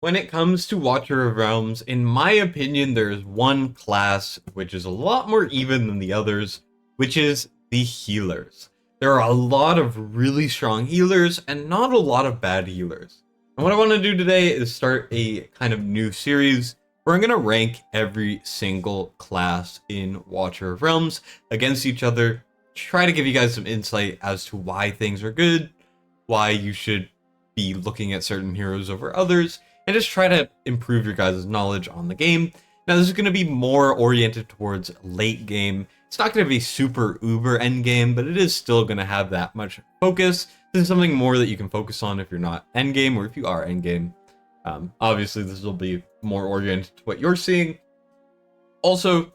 When it comes to Watcher of Realms, in my opinion, there's one class which is a lot more even than the others, which is the healers. There are a lot of really strong healers and not a lot of bad healers. And what I want to do today is start a kind of new series where I'm going to rank every single class in Watcher of Realms against each other, try to give you guys some insight as to why things are good, why you should be looking at certain heroes over others, and just try to improve your guys' knowledge on the game. Now, this is going to be more oriented towards late game. It's not going to be super uber end game, but it is still going to have that much focus. This is something more that you can focus on if you're not end game or if you are end game. Obviously, this will be more oriented to what you're seeing. Also,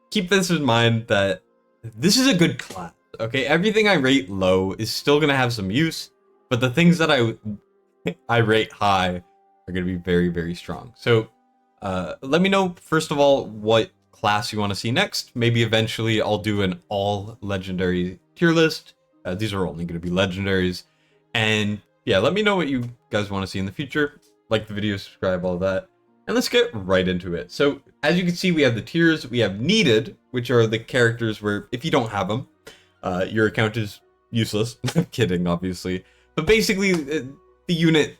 keep this in mind that this is a good class. Okay, everything I rate low is still going to have some use, but the things that I rate high are going to be very, very strong. So let me know, first of all, what class you want to see next. Maybe eventually I'll do an all legendary tier list. These are only going to be legendaries. And yeah, let me know what you guys want to see in the future. Like the video, subscribe, all that. And let's get right into it. So as you can see, we have the tiers. We have needed, which are the characters where if you don't have them, your account is useless. I'm kidding, obviously. But basically, the unit,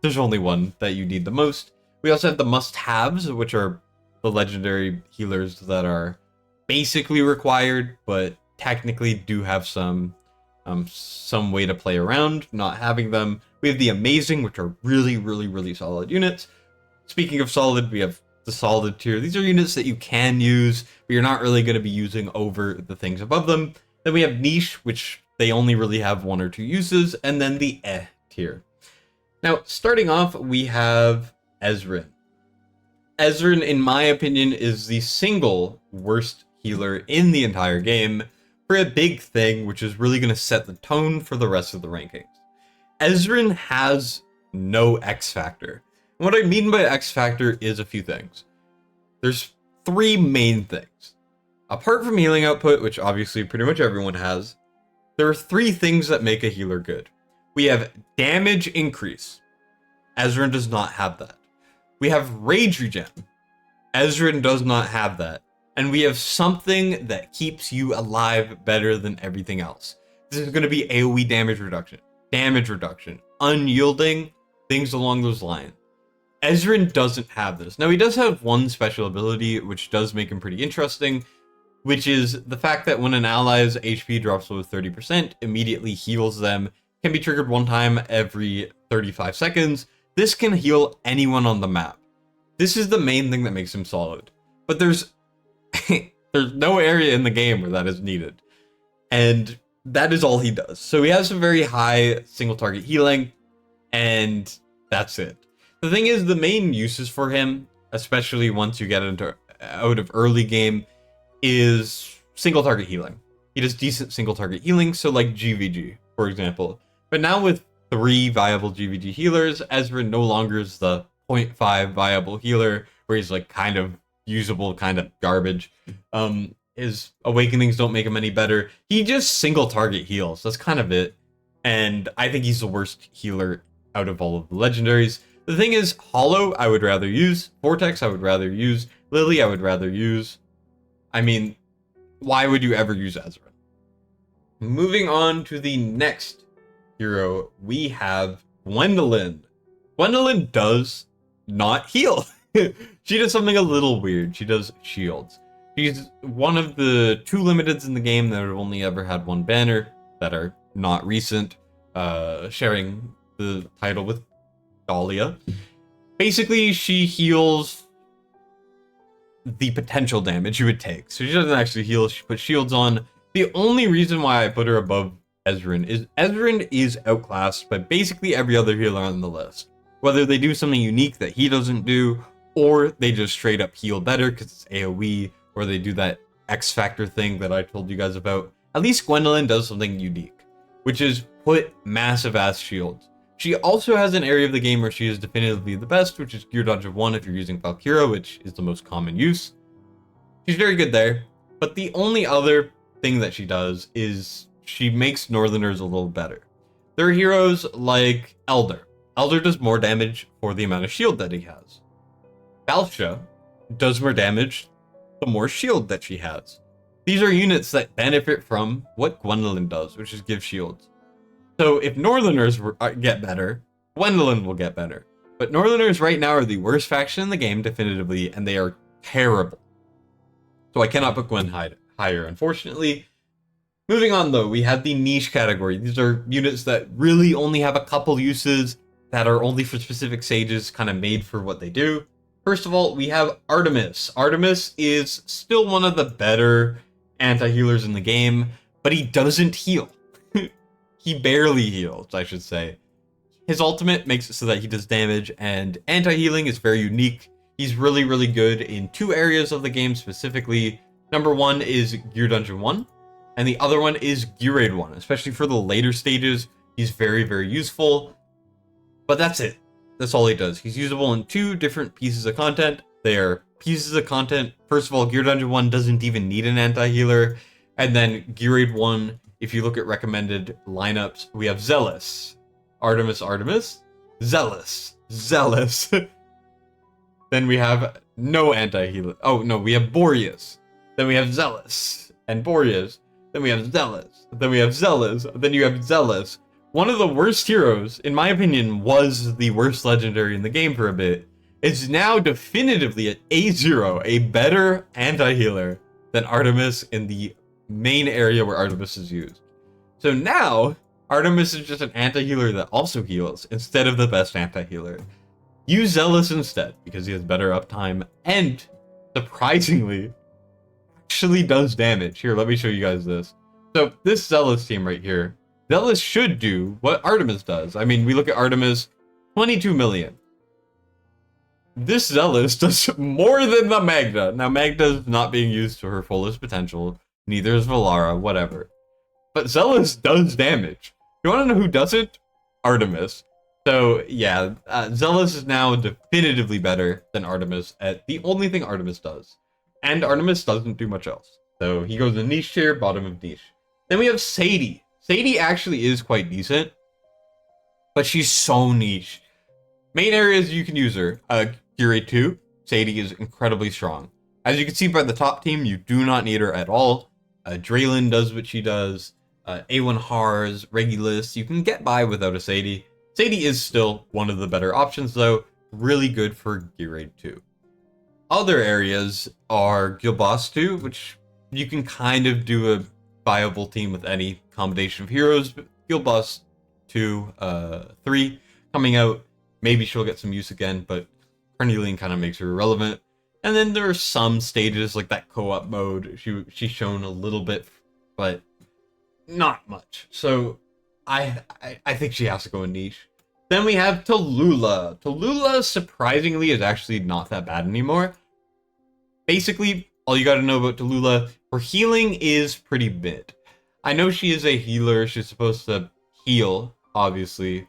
there's only one that you need the most. We also have the must-haves, which are the legendary healers that are basically required, but technically do have some way to play around not having them. We have the amazing, which are really, really, really solid units. Speaking of solid, we have the solid tier. These are units that you can use, but you're not really going to be using over the things above them. Then we have niche, which they only really have one or two uses, and then the tier. Now, starting off, we have Ezren. Ezren, in my opinion, is the single worst healer in the entire game for a big thing, which is really going to set the tone for the rest of the rankings. Ezren has no X factor. And what I mean by X factor is a few things. There's three main things. Apart from healing output, which obviously pretty much everyone has, there are three things that make a healer good. We have damage increase. Ezren does not have that. We have rage regen. Ezren does not have that. And we have something that keeps you alive better than everything else. This is going to be AoE damage reduction, unyielding, things along those lines. Ezren doesn't have this. Now, he does have one special ability, which does make him pretty interesting, which is the fact that when an ally's HP drops below 30%, immediately heals them, can be triggered one time every 35 seconds. This can heal anyone on the map. This is the main thing that makes him solid. But there's no area in the game where that is needed. And that is all he does. So he has some very high single target healing, and that's it. The thing is, the main uses for him, especially once you get out of early game, is single target healing. He does decent single target healing, so like GVG, for example. But now with 3 viable GVG healers, Ezren no longer is the 0.5 viable healer, where he's like kind of usable, kind of garbage. His awakenings don't make him any better. He just single target heals. That's kind of it. And I think he's the worst healer out of all of the legendaries. The thing is, Hollow, I would rather use. Vortex, I would rather use. Lily, I would rather use. I mean, why would you ever use Ezren? Moving on to the next hero, we have Gwendolyn. Gwendolyn does not heal. She does something a little weird. She does shields. She's one of the 2 limiteds in the game that have only ever had 1 banner that are not recent, sharing the title with Talula. Basically, she heals the potential damage you would take. So she doesn't actually heal, she puts shields on. The only reason why I put her above Ezren is outclassed by basically every other healer on the list. Whether they do something unique that he doesn't do, or they just straight up heal better because it's AoE, or they do that X factor thing that I told you guys about. At least Gwendolyn does something unique, which is put massive ass shields. She also has an area of the game where she is definitively the best, which is Gear Dodge of 1 if you're using Valkyra, which is the most common use. She's very good there, but the only other thing that she does is she makes Northerners a little better. There are heroes like Elder. Elder does more damage for the amount of shield that he has. Balsha does more damage the more shield that she has. These are units that benefit from what Gwendolyn does, which is give shields. So if Northerners get better, Gwendolyn will get better. But Northerners right now are the worst faction in the game, definitively, and they are terrible. So I cannot put Gwen higher, unfortunately. Moving on, though, we have the niche category. These are units that really only have a couple uses, that are only for specific sages, kind of made for what they do. First of all, we have Artemis. Artemis is still one of the better anti-healers in the game, but he doesn't heal. He barely heals, I should say. His ultimate makes it so that he does damage, and anti-healing is very unique. He's really, really good in two areas of the game specifically. Number one is Gear Dungeon 1, and the other one is Gear Raid 1, especially for the later stages. He's very, very useful, but that's it. That's all he does. He's usable in two different pieces of content. They are pieces of content. First of all, Gear Dungeon 1 doesn't even need an anti-healer, and then Gear Raid 1, if you look at recommended lineups, we have Zealous, Artemis, Zealous. Then we have no anti-healer. Oh, no, we have Boreas. Then we have Zealous and Boreas. Then we have Zealous. Then we have Zealous. Then you have Zealous. One of the worst heroes, in my opinion, was the worst legendary in the game for a bit. It's now definitively at A0, a better anti-healer than Artemis in the main area where Artemis is used. So now, Artemis is just an anti-healer that also heals, instead of the best anti-healer. Use Zealous instead, because he has better uptime, and, surprisingly, actually does damage. Here, let me show you guys this. So, this Zealous team right here, Zealous should do what Artemis does. I mean, we look at Artemis, 22 million. This Zealous does more than the Magda. Now, Magda is not being used to her fullest potential. Neither is Valara, whatever. But Zealous does damage. You want to know who doesn't? Artemis. So, yeah, Zealous is now definitively better than Artemis at the only thing Artemis does. And Artemis doesn't do much else. So, he goes in niche tier, bottom of niche. Then we have Sadi. Sadi actually is quite decent, but she's so niche. Main areas you can use her. Gear Raid 2, Sadi is incredibly strong. As you can see by the top team, you do not need her at all. Draylin does what she does. A1 Hars, Regulus, you can get by without a Sadi. Sadi is still one of the better options though, really good for Gear Raid 2. Other areas are Guild Boss 2, which you can kind of do a viable team with any combination of heroes. But Guild Boss 2, 3 coming out, maybe she'll get some use again, but Carnelon kind of makes her irrelevant. And then there are some stages like that co-op mode. She's shown a little bit, but not much. So I think she has to go in niche. Then we have Talula. Talula, surprisingly, is actually not that bad anymore. Basically, all you got to know about Talula, her healing is pretty mid. I know she is a healer. She's supposed to heal, obviously.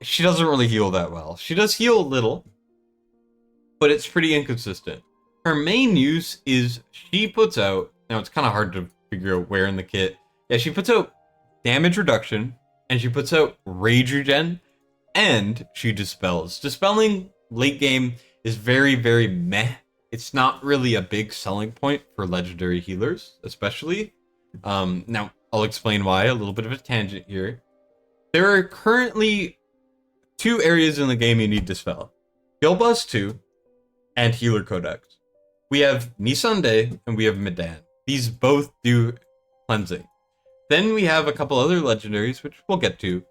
She doesn't really heal that well. She does heal a little, but it's pretty inconsistent. Her main use is she puts out, now it's kind of hard to figure out where in the kit. Yeah, she puts out damage reduction, and she puts out rage regen, and she dispels. Dispelling late game is very, very meh. It's not really a big selling point for legendary healers, especially. Now, I'll explain why, a little bit of a tangent here. There are currently two areas in the game you need Dispel. Guild Boss 2 and Healer Codex. We have Nisande and we have Medan. These both do cleansing. Then we have a couple other legendaries, which we'll get to.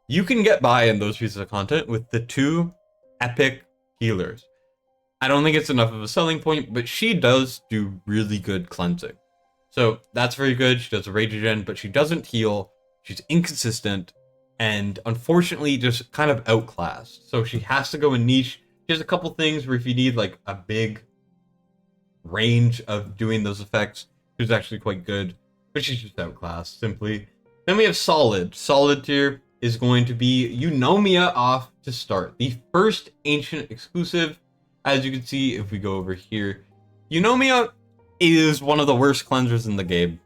You can get by in those pieces of content with the two epic healers. I don't think it's enough of a selling point, but she does do really good cleansing. So that's very good. She does a rage regen, but she doesn't heal. She's inconsistent and unfortunately just kind of outclassed. So she has to go in niche. She has a couple things where if you need like a big range of doing those effects, she's actually quite good, but she's just outclassed simply. Then we have Solid. Solid tier is going to be Yomia off to start. The first ancient exclusive. As you can see, if we go over here, Yomia is one of the worst cleansers in the game.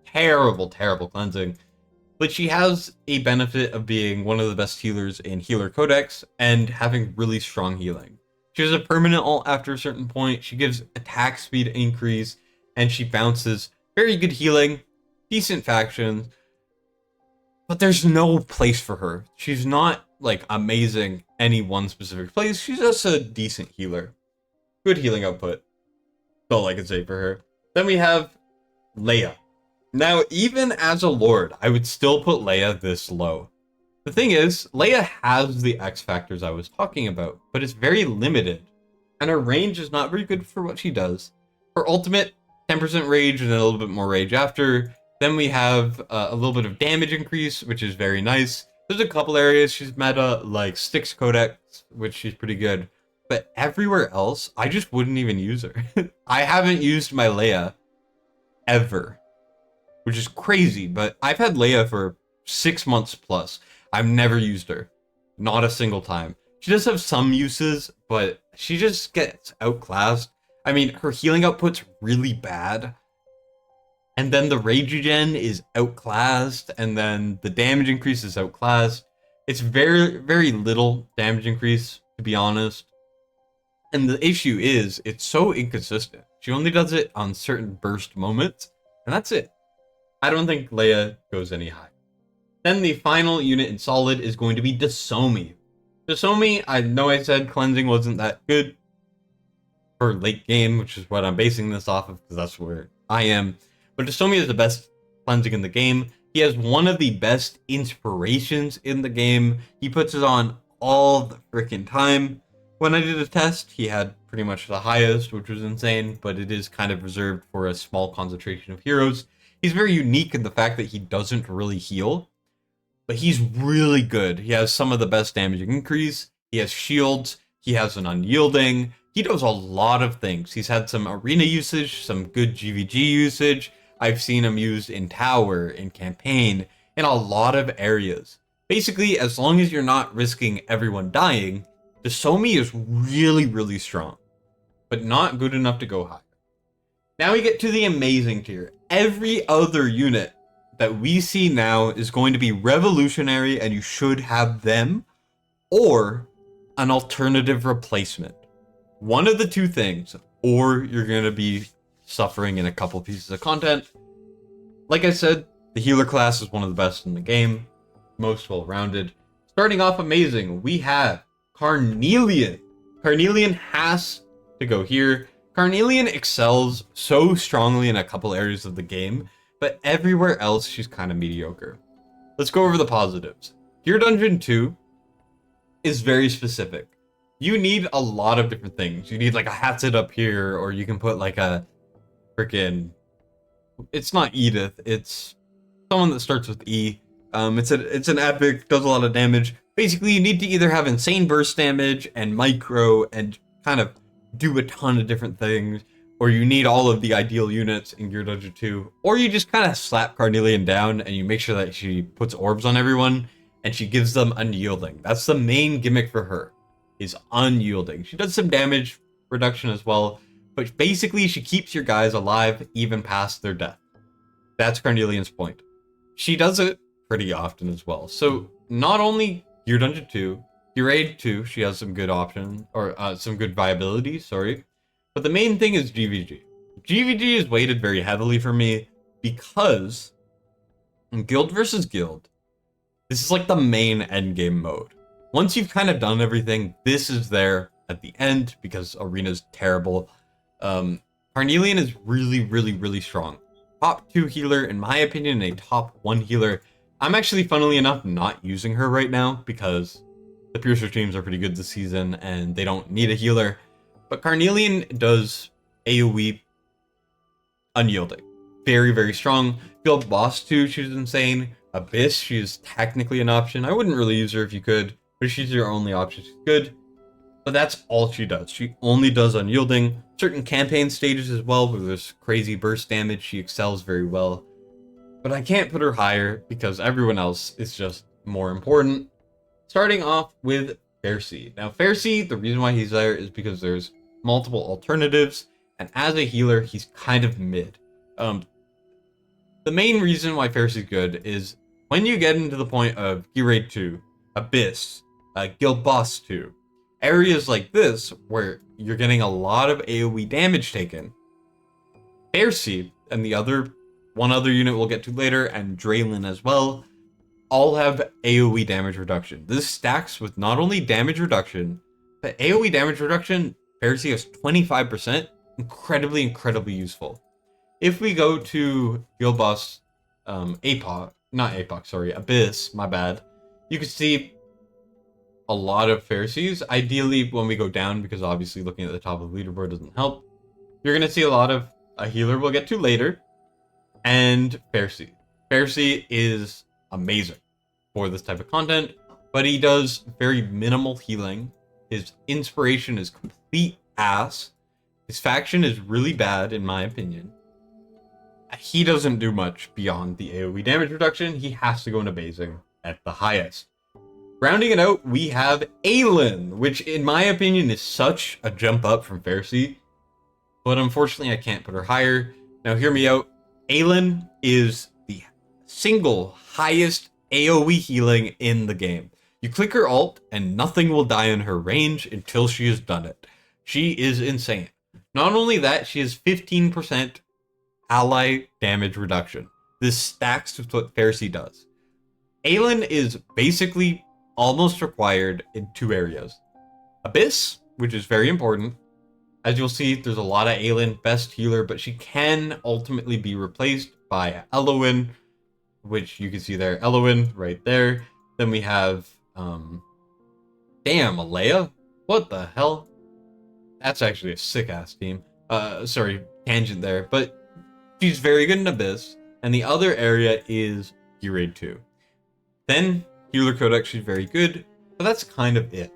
Terrible, terrible cleansing. but she has a benefit of being one of the best healers in Healer Codex and having really strong healing. She has a permanent ult after a certain point, she gives attack speed increase, and she bounces. Very good healing, decent factions, but there's no place for her. She's not like amazing any one specific place, she's just a decent healer. Good healing output. That's all I can say for her. Then we have Leia. Now, even as a Lord, I would still put Leia this low. The thing is, Leia has the X factors I was talking about, but it's very limited, and her range is not very good for what she does. Her ultimate, 10% rage and a little bit more rage after. Then we have a little bit of damage increase, which is very nice. There's a couple areas she's meta, like Styx Codex, which she's pretty good. But everywhere else, I just wouldn't even use her. I haven't used my Leia ever, which is crazy, but I've had Leia for 6 months plus. I've never used her. Not a single time. She does have some uses, but she just gets outclassed. I mean, her healing output's really bad. And then the rage regen is outclassed, and then the damage increase is outclassed. It's very, very little damage increase, to be honest. And the issue is, it's so inconsistent. She only does it on certain burst moments, and that's it. I don't think Leia goes any higher. Then the final unit in solid is going to be Daisomi. Daisomi, I know I said cleansing wasn't that good for late game, which is what I'm basing this off of, because that's where I am. But Daisomi is the best cleansing in the game. He has one of the best inspirations in the game. He puts it on all the freaking time. When I did a test, he had pretty much the highest, which was insane, but it is kind of reserved for a small concentration of heroes. He's very unique in the fact that he doesn't really heal, but he's really good. He has some of the best damage increase. He has shields. He has an unyielding. He does a lot of things. He's had some arena usage, some good GVG usage. I've seen him used in tower, in campaign, in a lot of areas. Basically, as long as you're not risking everyone dying, Daisomi is really, really strong, but not good enough to go higher. Now we get to the amazing tier. Every other unit that we see now is going to be revolutionary, and you should have them, or an alternative replacement. One of the two things, or you're going to be suffering in a couple pieces of content. Like I said, the healer class is one of the best in the game, most well-rounded. Starting off amazing, we have Carnelon. Carnelon has to go here. Carnelon excels so strongly in a couple areas of the game, but everywhere else she's kind of mediocre. Let's go over the positives. Gear Dungeon 2 is very specific. You need a lot of different things. You need like a hatchet up here, or you can put like a freaking... It's not Edith, it's someone that starts with E. It's an epic, does a lot of damage. Basically, you need to either have insane burst damage and micro and kind of do a ton of different things, or you need all of the ideal units in Gear Dungeon 2, or you just kind of slap Carnelon down and you make sure that she puts orbs on everyone and she gives them unyielding. That's the main gimmick for her, is unyielding. She does some damage reduction as well, but basically she keeps your guys alive even past their death. That's Carnelion's point. She does it pretty often as well. So not only Gear Dungeon 2, Gear Aid 2, she has some good options, or some good viability, sorry. But the main thing is GVG. GVG is weighted very heavily for me because in Guild versus Guild, this is like the main endgame mode. Once you've kind of done everything, this is there at the end because Arena's terrible. Carnelon is really, really, really strong. Top 2 healer, in my opinion, and a top 1 healer. I'm actually, funnily enough, not using her right now because the Piercer teams are pretty good this season and they don't need a healer. But Carnelon does AoE unyielding. Very, very strong. Build Boss 2, she's insane. Abyss, she's technically an option. I wouldn't really use her if you could, but if she's your only option, she's good. But that's all she does. She only does unyielding. Certain campaign stages as well, where there's crazy burst damage, she excels very well. But I can't put her higher because everyone else is just more important. Starting off with Ferssi. Now Ferssi, the reason why he's there is because there's multiple alternatives, and as a healer, he's kind of mid. The main reason why Fersi's good is When you get into the point of Gear Raid 2, Abyss, Guild Boss 2, areas like this where you're getting a lot of AoE damage taken, Ferssi and one other unit we'll get to later, and Eirlys as well, all have AoE damage reduction. This stacks with not only damage reduction, but AoE damage reduction. Ferssi has 25%, incredibly useful. If we go to Guild Boss Abyss, my bad, you can see a lot of Ferssis. Ideally, when we go down, because obviously looking at the top of the leaderboard doesn't help, you're going to see a lot of a healer we'll get to later, and Ferssi. Ferssi is amazing for this type of content, but he does very minimal healing. His inspiration is complete ass. His faction is really bad, in my opinion. He doesn't do much beyond the AoE damage reduction. He has to go into basing at the highest. Rounding it out, we have Aylin, which in my opinion is such a jump up from Ferssi, but unfortunately I can't put her higher. Now hear me out. Aylin is the single highest AoE healing in the game. You click her ult and nothing will die in her range until she has done it. She is insane. Not only that, she has 15% ally damage reduction. This stacks with what Ferssi does. Aylin is basically almost required in 2 areas. Abyss, which is very important. As you'll see, there's a lot of Aylin, best healer, but she can ultimately be replaced by Eloin, which you can see there, Eloin right there. Then we have, Leia? What the hell? That's actually a sick-ass team. Sorry, tangent there, but she's very good in Abyss, and the other area is Gear Raid 2. Then, Healer Codex, she's very good, but that's kind of it.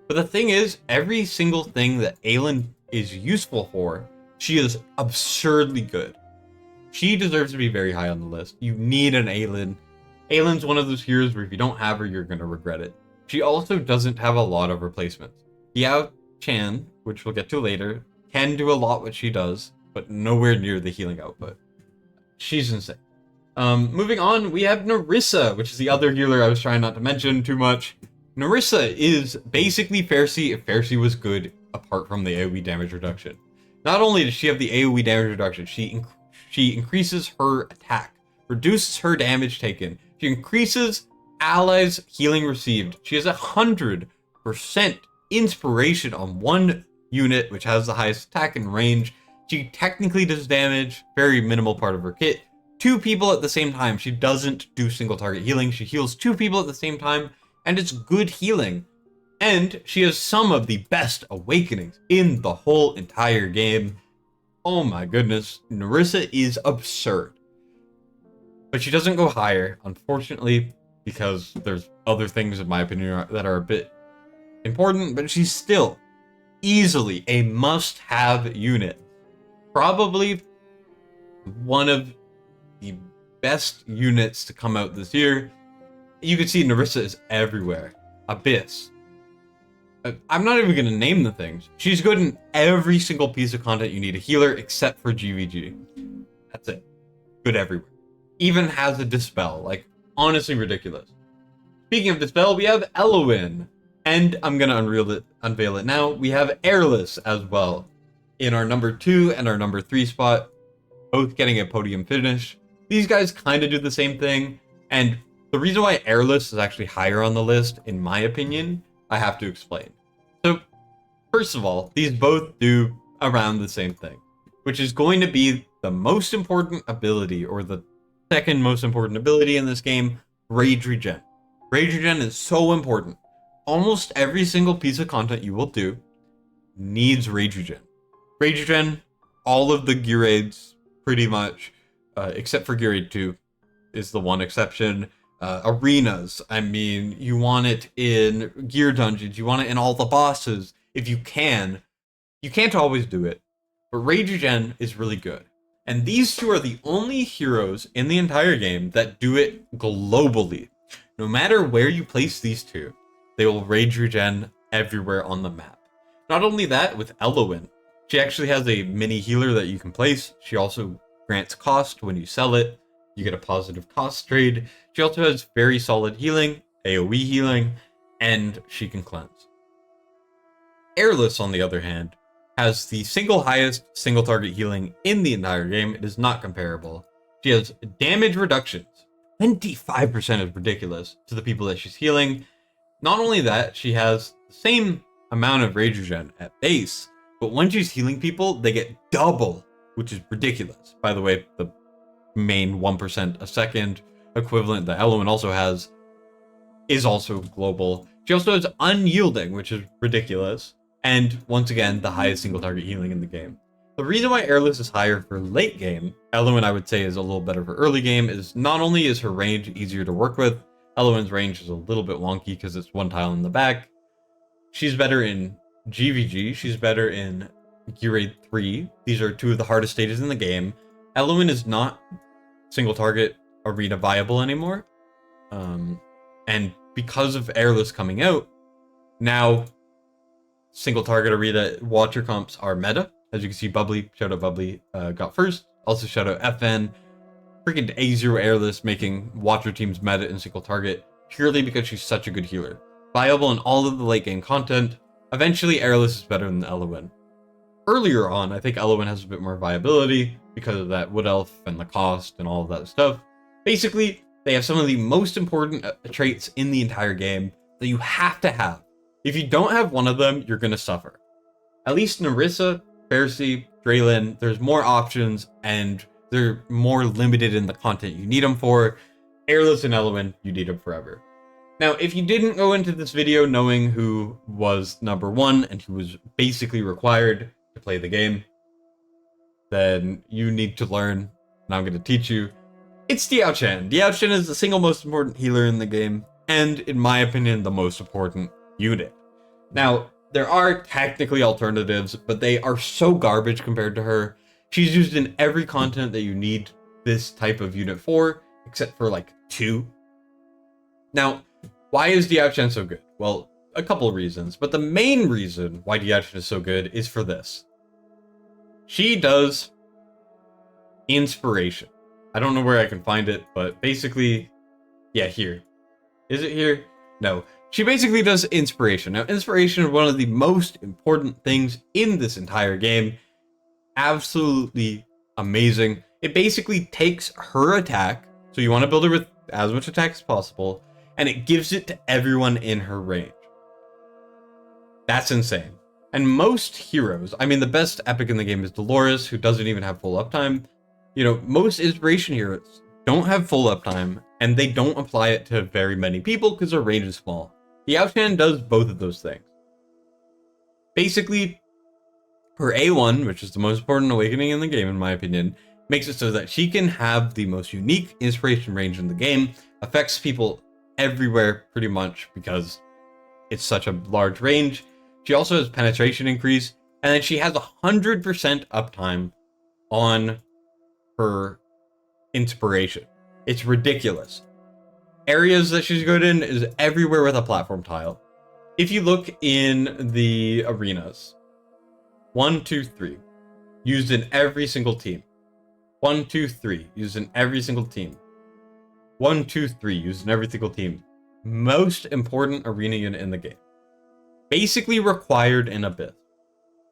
But the thing is, every single thing that Aylin is useful for, she is absurdly good. She deserves to be very high on the list. You need an Aylin. Aylin's one of those heroes where if you don't have her, you're going to regret it. She also doesn't have a lot of replacements. Diaochan, which we'll get to later, can do a lot what she does, but nowhere near the healing output. She's insane. Moving on, we have Nerissa, which is the other healer I was trying not to mention too much. Nerissa is basically Ferssi if Ferssi was good apart from the AoE damage reduction. Not only does she have the AoE damage reduction, she increases her attack, reduces her damage taken, she increases allies healing received. She has 100% inspiration on one unit, which has the highest attack and range. She technically does damage, very minimal part of her kit. 2 people at the same time. She doesn't do single target healing. She heals 2 people at the same time, and it's good healing. And she has some of the best awakenings in the whole entire game. Oh my goodness, Nerissa is absurd. But she doesn't go higher, unfortunately, because there's other things, in my opinion, that are a bit important, but she's still easily a must-have unit. Probably one of the best units to come out this year. You can see Nerissa is everywhere. Abyss. I'm not even going to name the things. She's good in every single piece of content you need a healer, except for GVG. That's it. Good everywhere. Even has a Dispel. Like, honestly ridiculous. Speaking of Dispel, we have Eloin. And I'm going to unveil it now. We have Airlys as well. In our number 2 and our number 3 spot. Both getting a podium finish. These guys kind of do the same thing. And the reason why Eirlys is actually higher on the list, in my opinion, I have to explain. So, first of all, these both do around the same thing, which is going to be the most important ability, or the second most important ability in this game, Rage Regen. Rage Regen is so important. Almost every single piece of content you will do needs Rage Regen. Rage Regen, all of the gear raids, pretty much, except for Gear Raid 2, is the one exception. Arenas, I mean, you want it in gear dungeons, you want it in all the bosses, if you can. You can't always do it, but Rage Regen is really good. And these two are the only heroes in the entire game that do it globally. No matter where you place these two, they will Rage Regen everywhere on the map. Not only that, with Eloin, she actually has a mini healer that you can place. She also grants cost when you sell it. You get a positive cost trade. She also has very solid healing, AoE healing, and she can cleanse. Eirlys, on the other hand, has the single highest single target healing in the entire game. It is not comparable. She has damage reductions. 25% is ridiculous to the people that she's healing. Not only that, she has the same amount of rage regen at base, but when she's healing people, they get double, which is ridiculous. By the way, the main 1% a second equivalent that Eloin also has is also global. She also has unyielding, which is ridiculous. And once again, the highest single target healing in the game. The reason why Eirlys is higher for late game, Eloin I would say is a little better for early game, is not only is her range easier to work with, Eloin's range is a little bit wonky because it's one tile in the back. She's better in GVG, she's better in Gear Raid 3. These are two of the hardest stages in the game. Eloin is not single target arena viable anymore. And because of Eirlys coming out, now single target arena watcher comps are meta. As you can see, Bubbly, shout out Bubbly, got first. Also shout out FN. Freaking A0 Airless making watcher teams meta in single target purely because she's such a good healer. Viable in all of the late game content. Eventually, Airless is better than Eloin. Earlier on, I think Eloin has a bit more viability because of that Wood Elf and the cost and all of that stuff. Basically, they have some of the most important traits in the entire game that you have to have. If you don't have one of them, you're going to suffer. At least Nerissa, Ferssi, Draylin, there's more options and they're more limited in the content you need them for. Airless and Eloin, you need them forever. Now, if you didn't go into this video knowing who was number one and who was basically required to play the game, then you need to learn, and I'm going to teach you. It's Diaochan. Diaochan is the single most important healer in the game, and in my opinion, the most important unit. Now, there are technically alternatives, but they are so garbage compared to her. She's used in every content that you need this type of unit for, except for like 2. Now, why is Diaochan so good? Well, a couple of reasons, but the main reason why Diaochan is so good is for this. She does inspiration. I don't know where I can find it, but basically, yeah, here. Is it here? No. She basically does inspiration. Now, inspiration is one of the most important things in this entire game. Absolutely amazing. It basically takes her attack, so you want to build her with as much attack as possible, and it gives it to everyone in her range. That's insane. And most heroes, I mean, the best epic in the game is Dolores, who doesn't even have full uptime. You know, most inspiration heroes don't have full uptime, and they don't apply it to very many people because their range is small. Diaochan does both of those things. Basically, her A1, which is the most important awakening in the game, in my opinion, makes it so that she can have the most unique inspiration range in the game, affects people everywhere pretty much because it's such a large range. She also has penetration increase, and then she has 100% uptime on her inspiration. It's ridiculous. Areas that she's good in is everywhere with a platform tile. If you look in the arenas, 1, 2, 3, used in every single team. 1, 2, 3, used in every single team. 1, 2, 3, used in every single team. Most important arena unit in the game. Basically required in Abyss.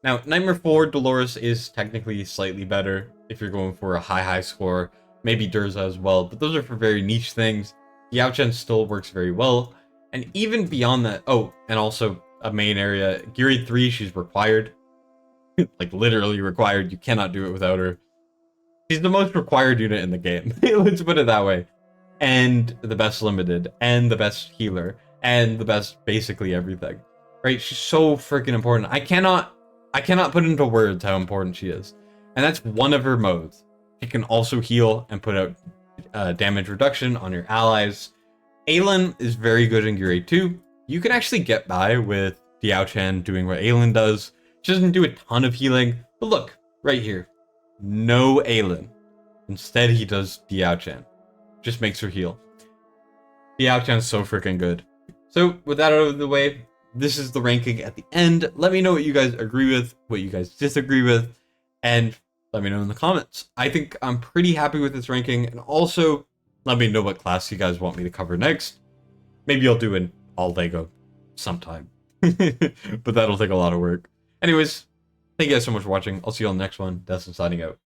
Now, Nightmare 4 Dolores is technically slightly better if you're going for a high score. Maybe Durza as well, but those are for very niche things. Diaochan still works very well. And even beyond that, oh, and also a main area, Gear Raid 3, she's required. Like, literally required. You cannot do it without her. She's the most required unit in the game. Let's put it that way. And the best limited, and the best healer, and the best basically everything. Right? She's so freaking important. I cannot put into words how important she is. And that's one of her modes. She can also heal and put out damage reduction on your allies. Aylin is very good in Gear Raid 2. You can actually get by with Diaochan doing what Aylin does. She doesn't do a ton of healing, but look, right here. No Aylin. Instead, he does Diaochan. Just makes her heal. Diaochan's so freaking good. So, with that out of the way, this is the ranking at the end. Let me know what you guys agree with, what you guys disagree with, and let me know in the comments. I think I'm pretty happy with this ranking, and also let me know what class you guys want me to cover next. Maybe I'll do an all Lego sometime, but that'll take a lot of work. Anyways, thank you guys so much for watching. I'll see you on the next one. Destined signing out.